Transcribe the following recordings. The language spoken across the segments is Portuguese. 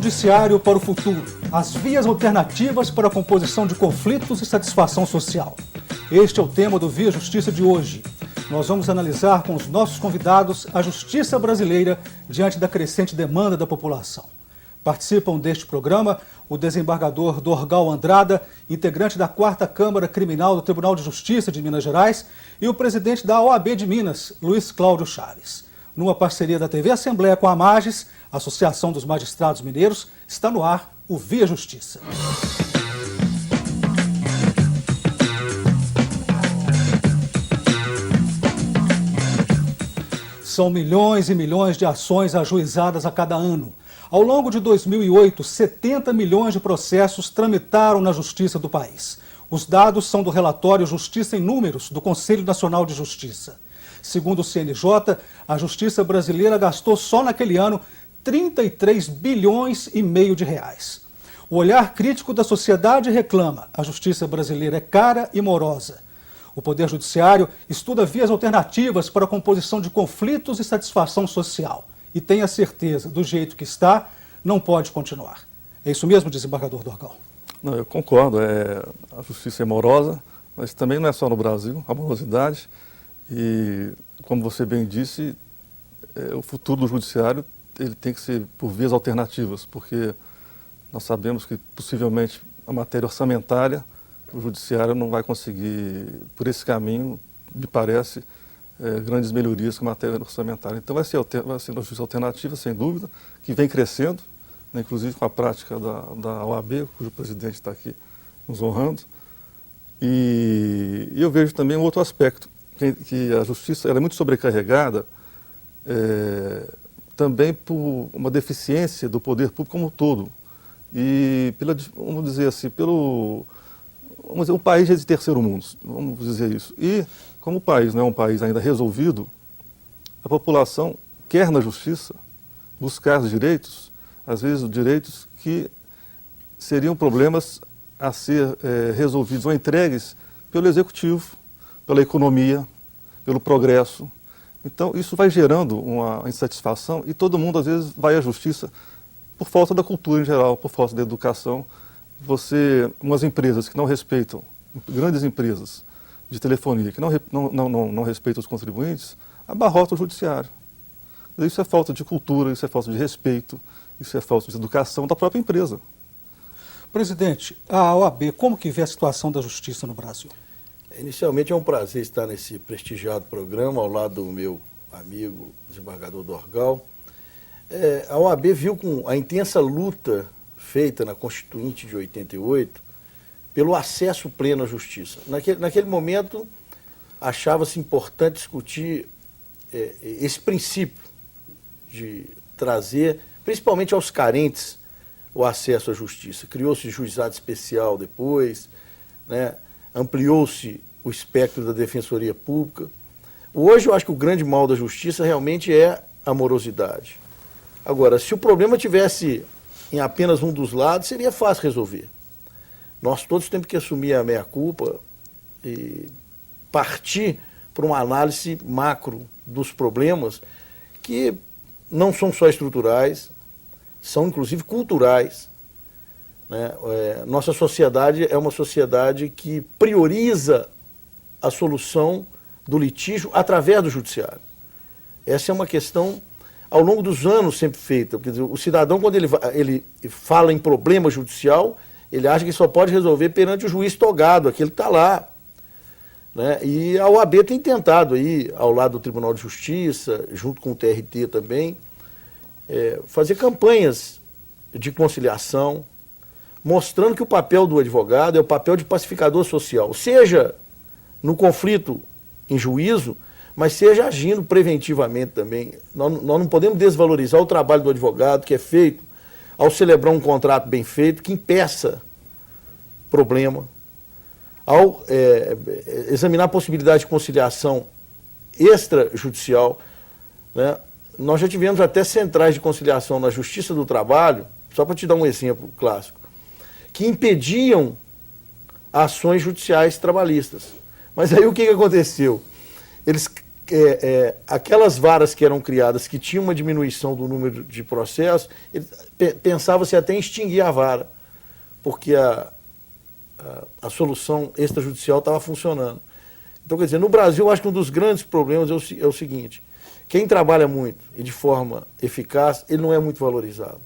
Judiciário para o futuro. As vias alternativas para a composição de conflitos e satisfação social. Este é o tema do Via Justiça de hoje. Nós vamos analisar com os nossos convidados a justiça brasileira diante da crescente demanda da população. Participam deste programa o desembargador Dorgal Andrada, integrante da 4ª Câmara Criminal do Tribunal de Justiça de Minas Gerais, e o presidente da OAB de Minas, Luiz Cláudio Chaves. Numa parceria da TV Assembleia com a Mages, Associação dos Magistrados Mineiros, está no ar o Via Justiça. São milhões e milhões de ações ajuizadas a cada ano. Ao longo de 2008, 70 milhões de processos tramitaram na Justiça do país. Os dados são do relatório Justiça em Números, do Conselho Nacional de Justiça. Segundo o CNJ, a Justiça brasileira gastou só naquele ano 33 bilhões e meio de reais. O olhar crítico da sociedade reclama: a Justiça brasileira é cara e morosa. O Poder Judiciário estuda vias alternativas para a composição de conflitos e satisfação social. E tem a certeza, do jeito que está, não pode continuar. É isso mesmo, desembargador Dorgal? Não, eu concordo. A justiça é morosa, mas também não é só no Brasil, a morosidade. E, como você bem disse, o futuro do judiciário ele tem que ser por vias alternativas, porque nós sabemos que, possivelmente, a matéria orçamentária, o judiciário não vai conseguir, por esse caminho, me parece, grandes melhorias com a matéria orçamentária. Então vai ser uma justiça alternativa, sem dúvida, que vem crescendo, né, inclusive com a prática da OAB, cujo presidente está aqui nos honrando. E eu vejo também um outro aspecto, que a justiça ela é muito sobrecarregada também por uma deficiência do poder público como um todo. E, vamos dizer assim, um país de terceiro mundo, vamos dizer isso. E, como o país não é um país ainda resolvido, a população quer na justiça buscar os direitos, às vezes direitos que seriam problemas a ser resolvidos ou entregues pelo executivo, pela economia, pelo progresso. Então, isso vai gerando uma insatisfação e todo mundo, às vezes, vai à justiça por falta da cultura em geral, por falta da educação. Umas empresas que não respeitam, grandes empresas de telefonia, que não respeitam os contribuintes, abarrotam o judiciário. Isso é falta de cultura, isso é falta de respeito, isso é falta de educação da própria empresa. Presidente, a OAB, como que vê a situação da justiça no Brasil? Inicialmente é um prazer estar nesse prestigiado programa ao lado do meu amigo desembargador Dorgal. A OAB viu com a intensa luta feita na Constituinte de 88 pelo acesso pleno à justiça. Naquele momento achava-se importante discutir esse princípio de trazer, principalmente aos carentes, o acesso à justiça. Criou-se juizado especial depois, né? Ampliou-se o espectro da defensoria pública. Hoje eu acho que o grande mal da justiça realmente é a morosidade. Agora, se o problema tivesse em apenas um dos lados, seria fácil resolver. Nós todos temos que assumir a meia-culpa e partir para uma análise macro dos problemas que não são só estruturais, são inclusive culturais. Nossa sociedade é uma sociedade que prioriza a solução do litígio através do judiciário. Essa é uma questão, ao longo dos anos, sempre feita. Quer dizer, o cidadão, quando ele fala em problema judicial, ele acha que só pode resolver perante o juiz togado, aquele que está lá. Né? E a OAB tem tentado, aí, ao lado do Tribunal de Justiça, junto com o TRT também, fazer campanhas de conciliação, mostrando que o papel do advogado é o papel de pacificador social, seja no conflito em juízo, mas seja agindo preventivamente também. Nós não podemos desvalorizar o trabalho do advogado, que é feito ao celebrar um contrato bem feito, que impeça problema, ao examinar a possibilidade de conciliação extrajudicial. Né? Nós já tivemos até centrais de conciliação na Justiça do Trabalho, só para te dar um exemplo clássico, que impediam ações judiciais trabalhistas. Mas aí o que aconteceu? Eles aquelas varas que eram criadas, que tinham uma diminuição do número de processos, pensava-se até em extinguir a vara, porque a solução extrajudicial estava funcionando. Então, quer dizer, no Brasil, eu acho que um dos grandes problemas é o seguinte: quem trabalha muito e de forma eficaz, ele não é muito valorizado,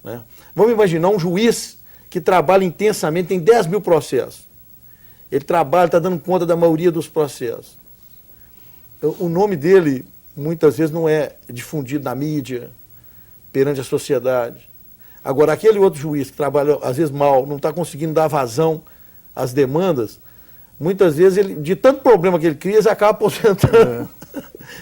né? Vamos imaginar um juiz que trabalha intensamente, tem 10 mil processos. Ele trabalha, está dando conta da maioria dos processos. O nome dele, muitas vezes, não é difundido na mídia, perante a sociedade. Agora, aquele outro juiz que trabalha, às vezes, mal, não está conseguindo dar vazão às demandas, muitas vezes, de tanto problema que ele cria, ele acaba aposentando.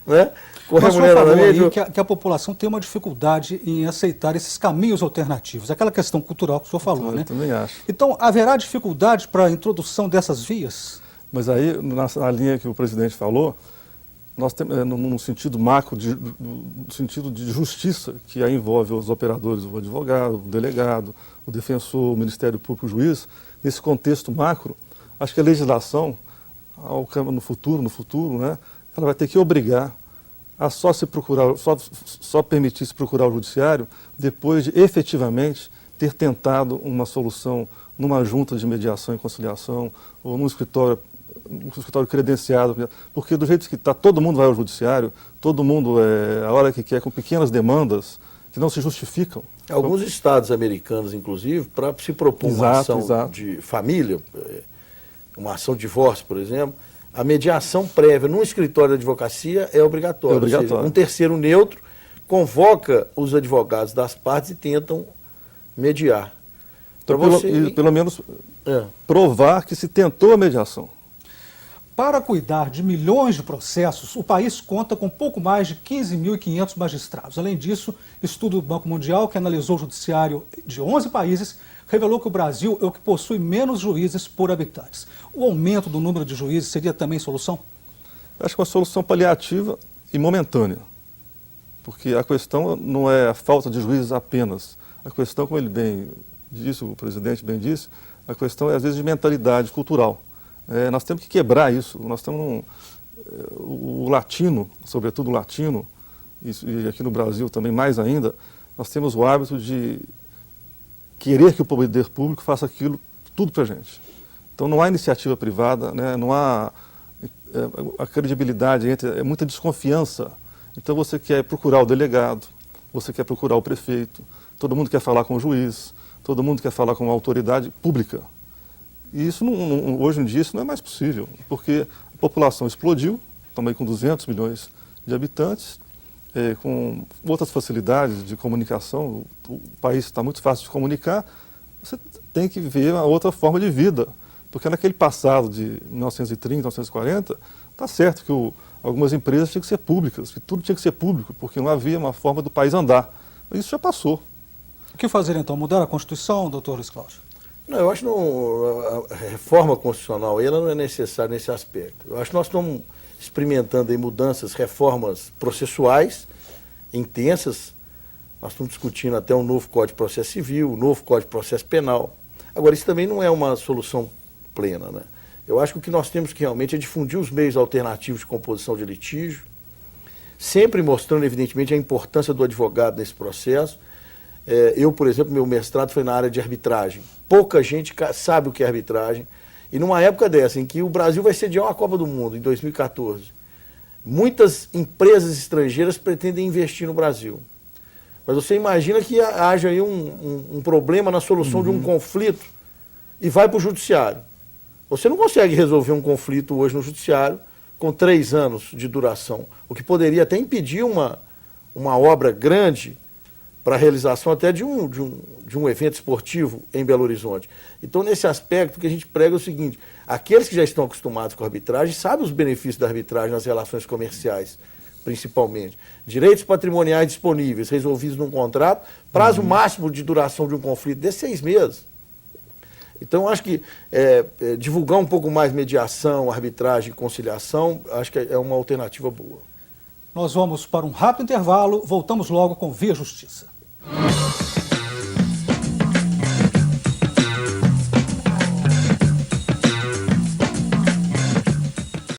Né? Mas o senhor falou aí que a população tem uma dificuldade em aceitar esses caminhos alternativos, aquela questão cultural que o senhor falou, né? Eu também acho. Então, haverá dificuldade para a introdução dessas vias? Mas aí, na linha que o presidente falou, nós temos, no sentido macro, no sentido de justiça, que aí envolve os operadores, o advogado, o delegado, o defensor, o Ministério Público, o juiz, nesse contexto macro, acho que a legislação, no futuro, né, ela vai ter que obrigar a só permitir se procurar o judiciário depois de efetivamente ter tentado uma solução numa junta de mediação e conciliação ou num escritório credenciado, porque do jeito que está, todo mundo vai ao judiciário, todo mundo, a hora que quer, com pequenas demandas que não se justificam. Alguns estados americanos, inclusive, para se propor uma ação de família, uma ação de divórcio, por exemplo, a mediação prévia num escritório de advocacia é obrigatória. Ou seja, um terceiro neutro convoca os advogados das partes e tentam mediar. Então, pelo menos provar que se tentou a mediação. Para cuidar de milhões de processos, o país conta com pouco mais de 15.500 magistrados. Além disso, estudo do Banco Mundial, que analisou o judiciário de 11 países, revelou que o Brasil é o que possui menos juízes por habitantes. O aumento do número de juízes seria também solução? Eu acho que uma solução paliativa e momentânea. Porque a questão não é a falta de juízes apenas. A questão, como ele bem disse, o presidente bem disse, a questão é às vezes de mentalidade cultural. Nós temos que quebrar isso. Nós temos o latino, sobretudo o latino, e aqui no Brasil também mais ainda, nós temos o hábito de querer que o poder público faça aquilo tudo para a gente. Então não há iniciativa privada, né? Não há a credibilidade, é muita desconfiança. Então você quer procurar o delegado, você quer procurar o prefeito, todo mundo quer falar com o juiz, todo mundo quer falar com a autoridade pública. E isso, hoje em dia, isso não é mais possível, porque a população explodiu, também com 200 milhões de habitantes, com outras facilidades de comunicação, o país está muito fácil de comunicar, você tem que ver uma outra forma de vida. Porque naquele passado de 1930, 1940, está certo que algumas empresas tinham que ser públicas, que tudo tinha que ser público, porque não havia uma forma do país andar. Mas isso já passou. O que fazer então? Mudar a Constituição, doutor Luiz Cláudio? Não, eu acho que a reforma constitucional ela não é necessária nesse aspecto. Eu acho que nós estamos experimentando aí mudanças, reformas processuais intensas. Nós estamos discutindo até um novo Código de Processo Civil, um novo Código de Processo Penal. Agora, isso também não é uma solução plena, né? Eu acho que o que nós temos que realmente é difundir os meios alternativos de composição de litígio, sempre mostrando, evidentemente, a importância do advogado nesse processo. Eu, por exemplo, meu mestrado foi na área de arbitragem. Pouca gente sabe o que é arbitragem. E numa época dessa, em que o Brasil vai sediar uma Copa do Mundo, em 2014, muitas empresas estrangeiras pretendem investir no Brasil. Mas você imagina que haja aí um problema na solução de um conflito e vai para o judiciário. Você não consegue resolver um conflito hoje no judiciário com 3 anos de duração, o que poderia até impedir uma obra grande para a realização até de um evento esportivo em Belo Horizonte. Então, nesse aspecto, o que a gente prega é o seguinte: aqueles que já estão acostumados com a arbitragem sabem os benefícios da arbitragem nas relações comerciais, principalmente. Direitos patrimoniais disponíveis, resolvidos num contrato, prazo máximo de duração de um conflito de 6 meses. Então, eu acho que divulgar um pouco mais mediação, arbitragem e conciliação, acho que é uma alternativa boa. Nós vamos para um rápido intervalo, voltamos logo com Via Justiça.